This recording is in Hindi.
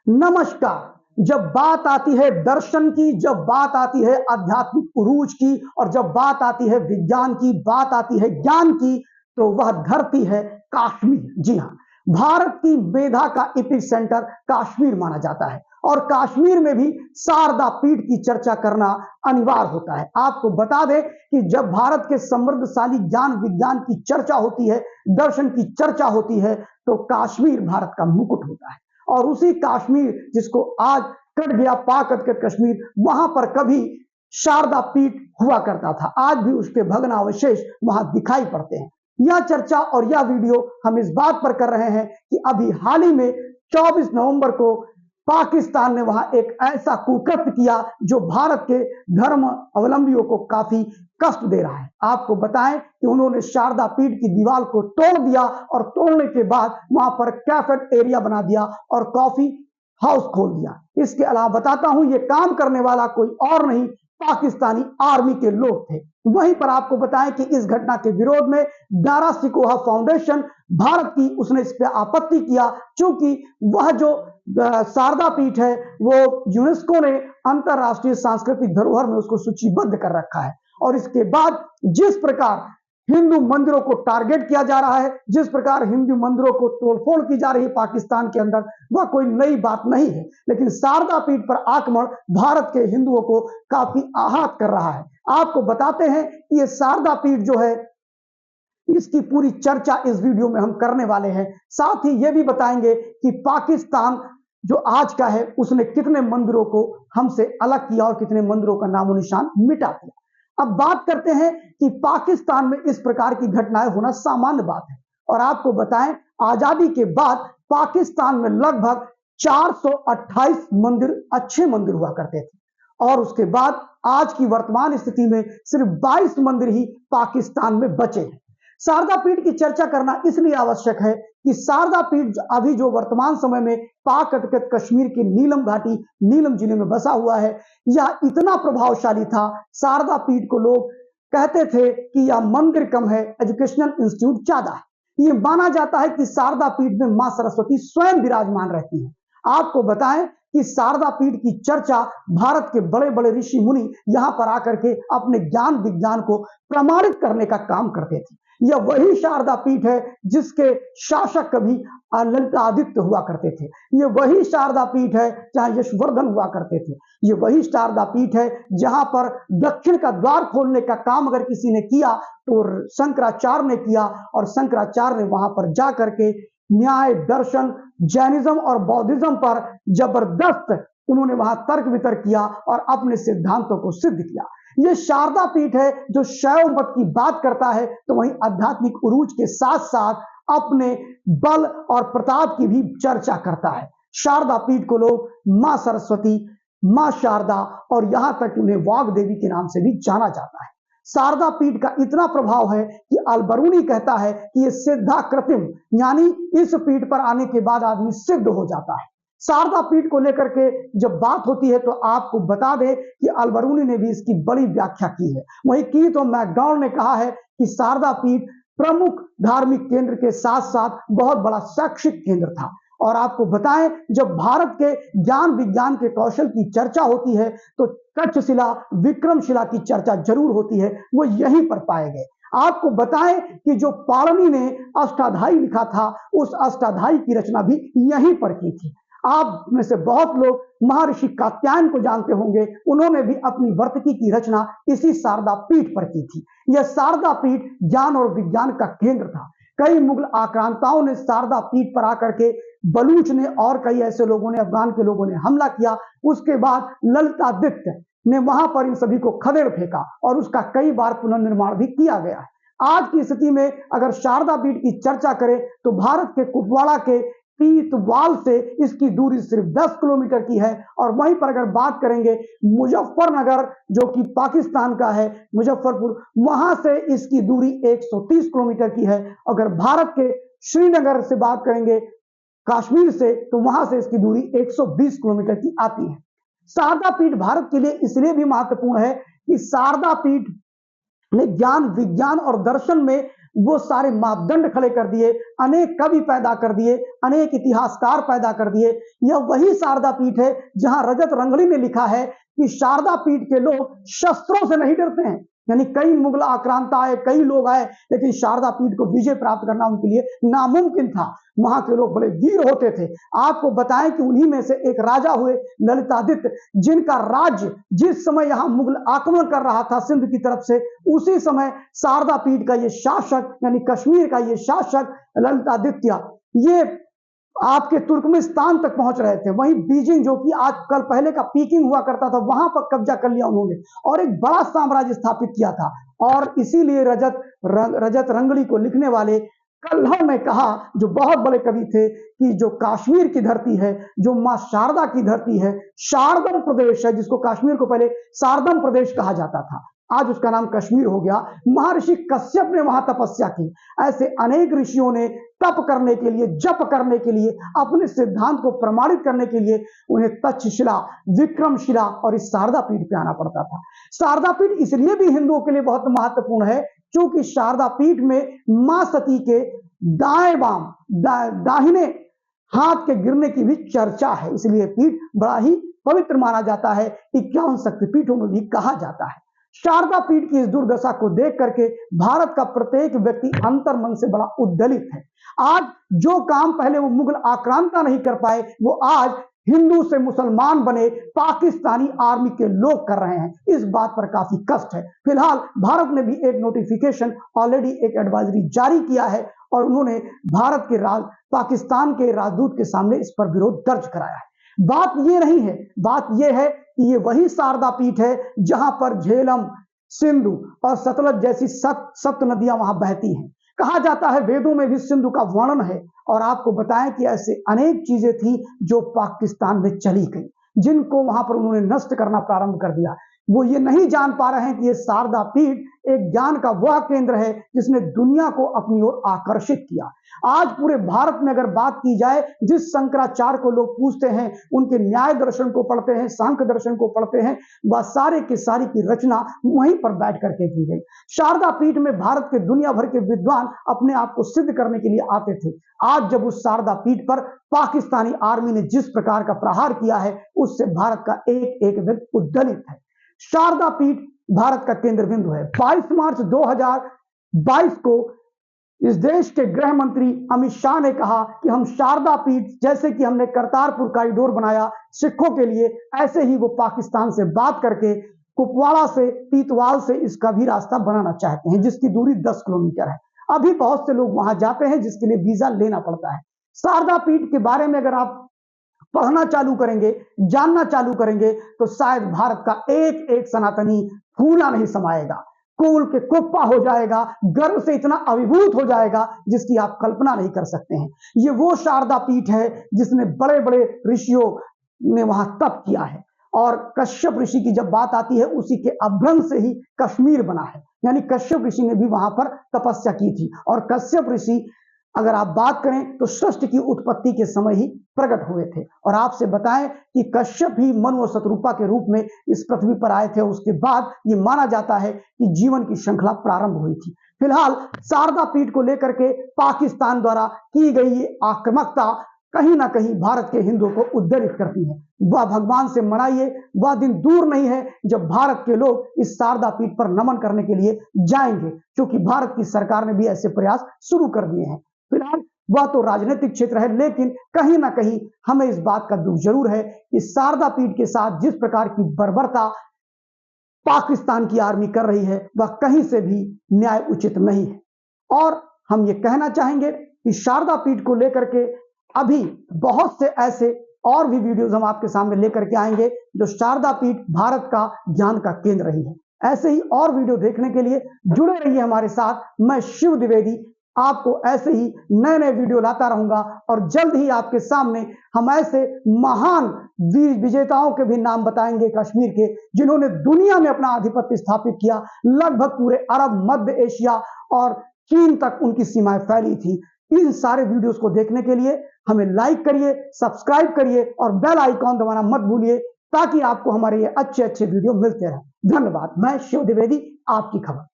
नमस्कार। जब बात आती है दर्शन की, जब बात आती है आध्यात्मिक उरूज की और जब बात आती है विज्ञान की, बात आती है ज्ञान की, तो वह धरती है कश्मीर। जी हाँ, भारत की मेधा का एपिक सेंटर कश्मीर माना जाता है और कश्मीर में भी शारदा पीठ की चर्चा करना अनिवार्य होता है। आपको बता दें कि जब भारत के समृद्धशाली ज्ञान विज्ञान की चर्चा होती है, दर्शन की चर्चा होती है, तो कश्मीर भारत का मुकुट होता है। और उसी कश्मीर जिसको आज कट गया पाकत के कश्मीर, वहां पर कभी शारदा पीठ हुआ करता था। आज भी उसके भग्नावशेष वहां दिखाई पड़ते हैं। यह चर्चा और यह वीडियो हम इस बात पर कर रहे हैं कि अभी हाल ही में 24 नवंबर को पाकिस्तान ने वहां एक ऐसा कुकृत्य किया जो भारत के धर्म अवलंबियों को काफी कष्ट दे रहा है। आपको बताएं कि उन्होंने शारदा पीठ की दीवार को तोड़ दिया और तोड़ने के बाद वहां पर कैफे एरिया बना दिया और कॉफी हाउस खोल दिया। इसके अलावा बताता हूं, ये काम करने वाला कोई और नहीं, पाकिस्तानी आर्मी के लोग थे। वहीं पर आपको बताएं कि इस घटना के विरोध में दारा सिकोहा फाउंडेशन भारत की, उसने इस पर आपत्ति किया, क्योंकि वह जो शारदा पीठ है वो यूनेस्को ने अंतरराष्ट्रीय सांस्कृतिक धरोहर में उसको सूचीबद्ध कर रखा है। और इसके बाद जिस प्रकार हिंदू मंदिरों को टारगेट किया जा रहा है, जिस प्रकार हिंदू मंदिरों को तोड़फोड़ की जा रही है पाकिस्तान के अंदर, वह कोई नई बात नहीं है। लेकिन शारदा पीठ पर आक्रमण भारत के हिंदुओं को काफी आहत कर रहा है। आपको बताते हैं कि ये शारदा पीठ जो है, इसकी पूरी चर्चा इस वीडियो में हम करने वाले हैं। साथ ही ये भी बताएंगे कि पाकिस्तान जो आज का है, उसने कितने मंदिरों को हमसे अलग किया और कितने मंदिरों का नामो निशान मिटा दिया। अब बात करते हैं कि पाकिस्तान में इस प्रकार की घटनाएं होना सामान्य बात है। और आपको बताएं, आजादी के बाद पाकिस्तान में लगभग 428 मंदिर, अच्छे मंदिर हुआ करते थे, और उसके बाद आज की वर्तमान स्थिति में सिर्फ 22 मंदिर ही पाकिस्तान में बचे हैं। शारदा पीठ की चर्चा करना इसलिए आवश्यक है कि शारदा पीठ अभी जो वर्तमान समय में पाक अधिकृत कश्मीर की नीलम घाटी, नीलम जिले में बसा हुआ है, यह इतना प्रभावशाली था। शारदा पीठ को लोग कहते थे कि यह मंदिर कम है, एजुकेशनल इंस्टीट्यूट ज्यादा है। ये माना जाता है कि शारदा पीठ में मां सरस्वती स्वयं विराजमान रहती है। आपको बताएं कि शारदा पीठ की चर्चा भारत के बड़े बड़े ऋषि मुनि यहां पर आकर के अपने ज्ञान विज्ञान को प्रमाणित करने का काम करते थे। यह वही शारदा पीठ है जिसके शासक कभी ललितादित्य हुआ करते थे। ये वही शारदा पीठ है जहां यशवर्धन हुआ करते थे। ये वही शारदा पीठ है जहां पर दक्षिण का द्वार खोलने का काम अगर किसी ने किया तो शंकराचार्य ने किया, और शंकराचार्य ने वहां पर जाकर के न्याय, दर्शन, जैनिज्म और बौद्धिज्म पर जबरदस्त उन्होंने वहां तर्क वितर्क किया और अपने सिद्धांतों को सिद्ध किया। यह शारदा पीठ है जो शैव मत की बात करता है, तो वहीं आध्यात्मिक उरूज के साथ साथ अपने बल और प्रताप की भी चर्चा करता है। शारदा पीठ को लोग मां सरस्वती, मां शारदा और यहां तक उन्हें वाग देवी के नाम से भी जाना जाता है। शारदा पीठ का इतना प्रभाव है कि अलबरूनी कहता है कि यह सिद्धा कृत्रिम, यानी इस पीठ पर आने के बाद आदमी सिद्ध हो जाता है। शारदा पीठ को लेकर के जब बात होती है तो आपको बता दें कि अलबरूनी ने भी इसकी बड़ी व्याख्या की है। वहीं की तो मैकडॉनल्ड ने कहा है कि शारदा पीठ प्रमुख धार्मिक केंद्र के साथ साथ बहुत बड़ा शैक्षिक केंद्र था। और आपको बताएं, जब भारत के ज्ञान विज्ञान के कौशल की चर्चा होती है तो तक्षशिला, विक्रमशिला की चर्चा जरूर होती है, वो यहीं पर पाए गए। आपको बताएं कि जो पाणिनि ने अष्टाध्यायी लिखा था, उस अष्टाध्यायी की रचना भी यहीं पर की थी। आप में से बहुत लोग महर्षि कात्यायन को जानते होंगे, उन्होंने भी अपनी वर्तकी की रचना इसी शारदा पीठ पर की थी। यह शारदा पीठ ज्ञान और विज्ञान का केंद्र था। कई मुगल आक्रांताओं ने शारदा पीठ पर आकर के, बलूच ने और कई ऐसे लोगों ने, अफगान के लोगों ने हमला किया। उसके बाद ललितादित्य ने वहां पर इन सभी को खदेड़ फेंका और उसका कई बार पुनर्निर्माण भी किया गया है। आज की स्थिति में अगर शारदा पीठ की चर्चा करें तो भारत के कुपवाड़ा के तीतवाल से इसकी दूरी सिर्फ 10 किलोमीटर की है। और वहीं पर अगर बात करेंगे मुजफ्फरनगर, जो कि पाकिस्तान का है, मुजफ्फरपुर, वहां से इसकी दूरी 130 किलोमीटर की है। अगर भारत के श्रीनगर से बात करेंगे, कश्मीर से, तो वहां से इसकी दूरी 120 किलोमीटर की आती है। शारदा पीठ भारत के लिए इसलिए भी महत्वपूर्ण है कि शारदा पीठ ने ज्ञान विज्ञान और दर्शन में वो सारे मापदंड खड़े कर दिए, अनेक कवि पैदा कर दिए, अनेक इतिहासकार पैदा कर दिए। यह वही शारदा पीठ है जहां रजत रंगड़ी ने लिखा है कि शारदा पीठ के लोग शस्त्रों से नहीं डरते हैं। यानी कई मुगल आक्रांता आए, कई लोग आए, लेकिन शारदा पीठ को विजय प्राप्त करना उनके लिए नामुमकिन था। वहां के लोग बड़े वीर होते थे। आपको बताएं कि उन्हीं में से एक राजा हुए ललितादित्य, जिनका राज्य जिस समय यहां मुगल आक्रमण कर रहा था सिंध की तरफ से, उसी समय शारदा पीठ का ये शासक यानी कश्मीर का ये शासक ललितादित्य ये आपके तुर्कमेनिस्तान तक पहुंच रहे थे। वहीं बीजिंग, जो कि आज कल पहले का पीकिंग हुआ करता था, वहां पर कब्जा कर लिया उन्होंने और एक बड़ा साम्राज्य स्थापित किया था। और इसीलिए रजत रंगड़ी को लिखने वाले कल्हड़ ने कहा, जो बहुत बड़े कवि थे, कि जो कश्मीर की धरती है, जो मां शारदा की धरती है, शारदम प्रदेश है, जिसको कश्मीर को पहले शारदम प्रदेश कहा जाता था, आज उसका नाम कश्मीर हो गया। महर्षि कश्यप ने वहां तपस्या की। ऐसे अनेक ऋषियों ने तप करने के लिए, जप करने के लिए, अपने सिद्धांत को प्रमाणित करने के लिए उन्हें तक्षशिला, विक्रमशिला और इस शारदा पीठ पे आना पड़ता था। शारदा पीठ इसलिए भी हिंदुओं के लिए बहुत महत्वपूर्ण है क्योंकि शारदा पीठ में मां सती के दाएं बाम दाहिने हाथ के गिरने की भी चर्चा है। इसलिए पीठ बड़ा ही पवित्र माना जाता है, 51 शक्तिपीठों में भी कहा जाता है। शारदा पीठ की इस दुर्दशा को देख करके भारत का प्रत्येक व्यक्ति अंतर मन से बड़ा उद्दलित है। आज जो काम पहले वो मुगल आक्रांता नहीं कर पाए, वो आज हिंदू से मुसलमान बने पाकिस्तानी आर्मी के लोग कर रहे हैं। इस बात पर काफी कष्ट है। फिलहाल भारत ने भी एक नोटिफिकेशन, ऑलरेडी एक एडवाइजरी जारी किया है और उन्होंने भारत के पाकिस्तान के राजदूत के सामने इस पर विरोध दर्ज कराया है। बात ये नहीं है, बात ये है कि ये वही शारदा पीठ है जहां पर झेलम, सिंधु और सतलज जैसी सप्त नदियां वहां बहती हैं। कहा जाता है वेदों में भी सिंधु का वर्णन है। और आपको बताएं कि ऐसे अनेक चीजें थी जो पाकिस्तान में चली गई, जिनको वहां पर उन्होंने नष्ट करना प्रारंभ कर दिया। वो ये नहीं जान पा रहे हैं कि ये शारदा पीठ एक ज्ञान का वह केंद्र है जिसने दुनिया को अपनी ओर आकर्षित किया। आज पूरे भारत में अगर बात की जाए, जिस शंकराचार्य को लोग पूछते हैं, उनके न्याय दर्शन को पढ़ते हैं, सांख्य दर्शन को पढ़ते हैं, वह सारे की सारी की रचना वहीं पर बैठ करके की गई। शारदा पीठ में भारत के दुनिया भर के विद्वान अपने आप को सिद्ध करने के लिए आते थे। आज जब उस शारदा पीठ पर पाकिस्तानी आर्मी ने जिस प्रकार का प्रहार किया है, उससे भारत का एक एक व्यक्ति उद्दलित है। शारदा पीठ भारत का केंद्र बिंदु है। 22 मार्च 2022 को इस देश के गृह मंत्री अमित शाह ने कहा कि हम शारदा पीठ, जैसे कि हमने करतारपुर कॉरिडोर बनाया सिखों के लिए, ऐसे ही वो पाकिस्तान से बात करके कुपवाड़ा से, तीतवाल से इसका भी रास्ता बनाना चाहते हैं, जिसकी दूरी 10 किलोमीटर है। अभी बहुत से लोग वहां जाते हैं जिसके लिए वीजा लेना पड़ता है। शारदा पीठ के बारे में अगर आप पढ़ना चालू करेंगे, जानना चालू करेंगे, तो शायद भारत का एक एक सनातनी फूला नहीं समाएगा, कोल के कुप्पा हो जाएगा, गर्व से इतना अभिभूत हो जाएगा जिसकी आप कल्पना नहीं कर सकते हैं। ये वो शारदा पीठ है जिसने बड़े बड़े ऋषियों ने वहां तप किया है। और कश्यप ऋषि की जब बात आती है, उसी के अभ्रंश से ही कश्मीर बना है। यानी कश्यप ऋषि ने भी वहां पर तपस्या की थी। और कश्यप ऋषि, अगर आप बात करें तो सृष्टि की उत्पत्ति के समय ही प्रकट हुए थे। और आपसे बताएं कि कश्यप ही मनु और शत्रुपा के रूप में इस पृथ्वी पर आए थे। उसके बाद ये माना जाता है कि जीवन की श्रृंखला प्रारंभ हुई थी। फिलहाल शारदा पीठ को लेकर के पाकिस्तान द्वारा की गई ये आक्रामकता कहीं ना कहीं भारत के हिंदुओं को उद्धरित करती है। वह भगवान से मनाइए, वह दिन दूर नहीं है जब भारत के लोग इस शारदा पीठ पर नमन करने के लिए जाएंगे, क्योंकि भारत की सरकार ने भी ऐसे प्रयास शुरू कर दिए हैं। फिलहाल वह तो राजनीतिक क्षेत्र है, लेकिन कहीं ना कहीं हमें इस बात का दुख जरूर है कि शारदा पीठ के साथ जिस प्रकार की बर्बरता पाकिस्तान की आर्मी कर रही है, वह कहीं से भी न्याय उचित नहीं है। और हम ये कहना चाहेंगे कि शारदा पीठ को लेकर के अभी बहुत से ऐसे और भी वीडियोस हम आपके सामने लेकर के आएंगे जो शारदा पीठ भारत का ज्ञान का केंद्र रही है। ऐसे ही और वीडियो देखने के लिए जुड़े रहिए हमारे साथ। मैं शिव द्विवेदी आपको ऐसे ही नए नए वीडियो लाता रहूंगा और जल्द ही आपके सामने हम ऐसे महान वीर विजेताओं के भी नाम बताएंगे कश्मीर के, जिन्होंने दुनिया में अपना आधिपत्य स्थापित किया। लगभग पूरे अरब, मध्य एशिया और चीन तक उनकी सीमाएं फैली थी। इन सारे वीडियोस को देखने के लिए हमें लाइक करिए, सब्सक्राइब करिए और बेल आइकॉन दबाना मत भूलिए, ताकि आपको हमारे ये अच्छे अच्छे वीडियो मिलते रहें। धन्यवाद। मैं शिव द्विवेदी, आपकी खबर।